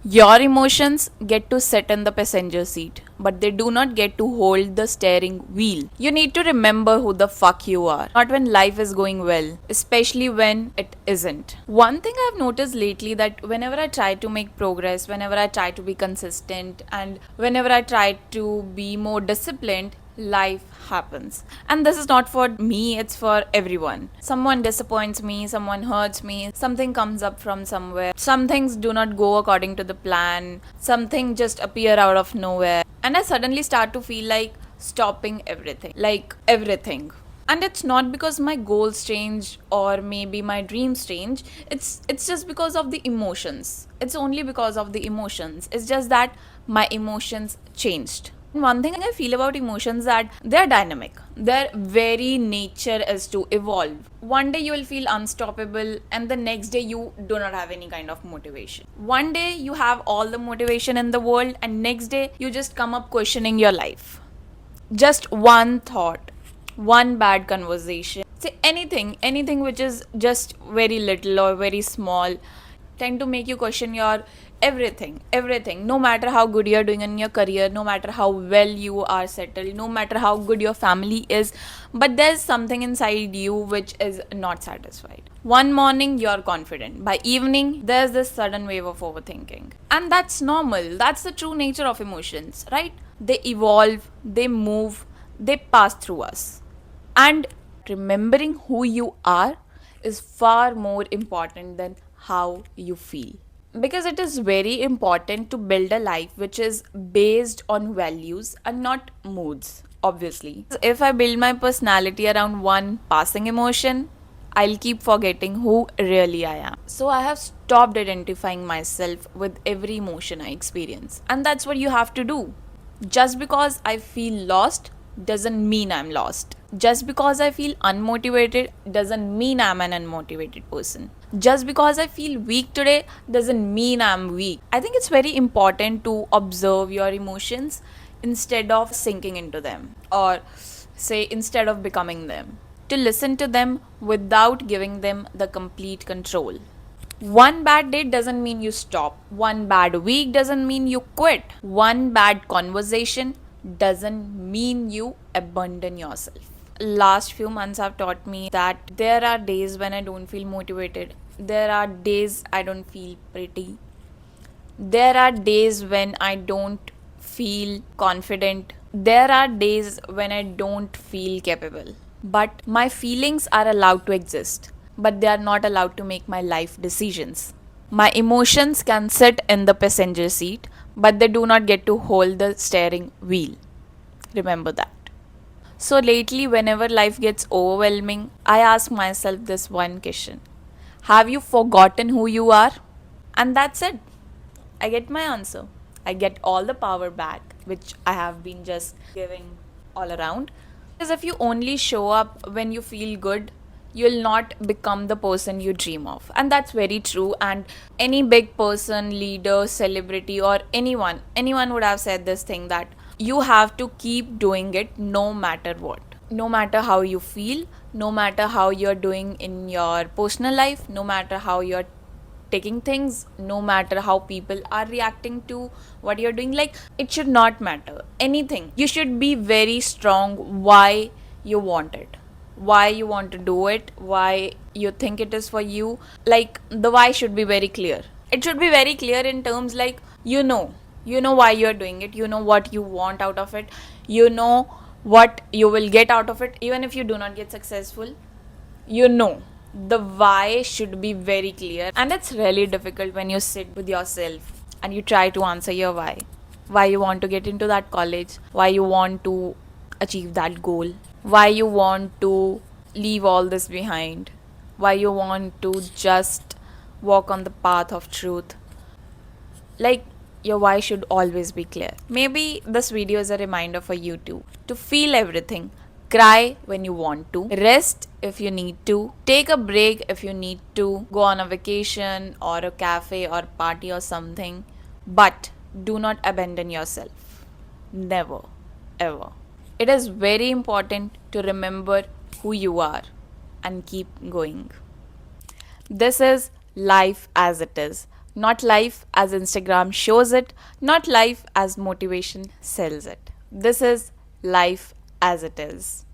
Your emotions get to sit in the passenger seat, but they do not get to hold the steering wheel. You need to remember who the fuck you are, not when life is going well, especially when it isn't. One thing I've noticed lately that whenever I try to make progress, whenever I try to be consistent, and whenever I try to be more disciplined, life happens. And this is not for me, it's for everyone. Someone disappoints me, someone hurts me, something comes up from somewhere, some things do not go according to the plan, something just appear out of nowhere, and I suddenly start to feel like stopping everything, like everything. And it's not because my goals change or maybe my dreams change, it's just because of the emotions. It's only because of the emotions. It's just that my emotions changed. One thing I feel about emotions that they're dynamic. Their very nature is to evolve. One day you will feel unstoppable and the next day you do not have any kind of motivation. One day you have all the motivation in the world and next day you just come up questioning your life. Just one thought, one bad conversation, say anything which is just very little or very small, tend to make you question your everything. No matter how good you're doing in your career, no matter how well you are settled, no matter how good your family is, but there's something inside you which is not satisfied. One morning you're confident, by evening there's this sudden wave of overthinking, and that's normal. That's the true nature of emotions, right? They evolve, they move, they pass through us. And remembering who you are is far more important than how you feel. Because it is very important to build a life which is based on values and not moods, obviously. If I build my personality around one passing emotion, I'll keep forgetting who really I am. So I have stopped identifying myself with every emotion I experience. And that's what you have to do. Just because I feel lost doesn't mean I'm lost. Just because I feel unmotivated doesn't mean I'm an unmotivated person. Just because I feel weak today doesn't mean I'm weak. I think it's very important to observe your emotions instead of sinking into them, or say instead of becoming them. To listen to them without giving them the complete control. One bad day doesn't mean you stop. One bad week doesn't mean you quit. One bad conversation doesn't mean you abandon yourself. Last few months have taught me that there are days when I don't feel motivated. There are days I don't feel pretty. There are days when I don't feel confident. There are days when I don't feel capable. But my feelings are allowed to exist, but they are not allowed to make my life decisions. My emotions can sit in the passenger seat, but they do not get to hold the steering wheel. Remember that. So lately, whenever life gets overwhelming, I ask myself this one question: have you forgotten who you are? And that's it. I get my answer. I get all the power back, which I have been just giving all around. Because if you only show up when you feel good, you'll not become the person you dream of. And that's very true. And any big person, leader, celebrity, or anyone would have said this thing that you have to keep doing it no matter what. No matter how you feel, no matter how you're doing in your personal life, no matter how you're taking things, no matter how people are reacting to what you're doing, like it should not matter anything. You should be very strong why you want it, why you want to do it, why you think it is for you. Like the why should be very clear. It should be very clear in terms like you know why you're doing it, you know what you want out of it, you know what you will get out of it. Even if you do not get successful, you know the why should be very clear. And it's really difficult when you sit with yourself and you try to answer your why you want to get into that college, why you want to achieve that goal, why you want to leave all this behind, why you want to just walk on the path of truth. Like, your why should always be clear. Maybe this video is a reminder for you too to feel everything. Cry when you want to, rest if you need to, take a break if you need to, go on a vacation or a cafe or party or something, but do not abandon yourself. Never, ever. It is very important to remember who you are and keep going. This is life as it is. Not life as Instagram shows it, not life as motivation sells it. This is life as it is.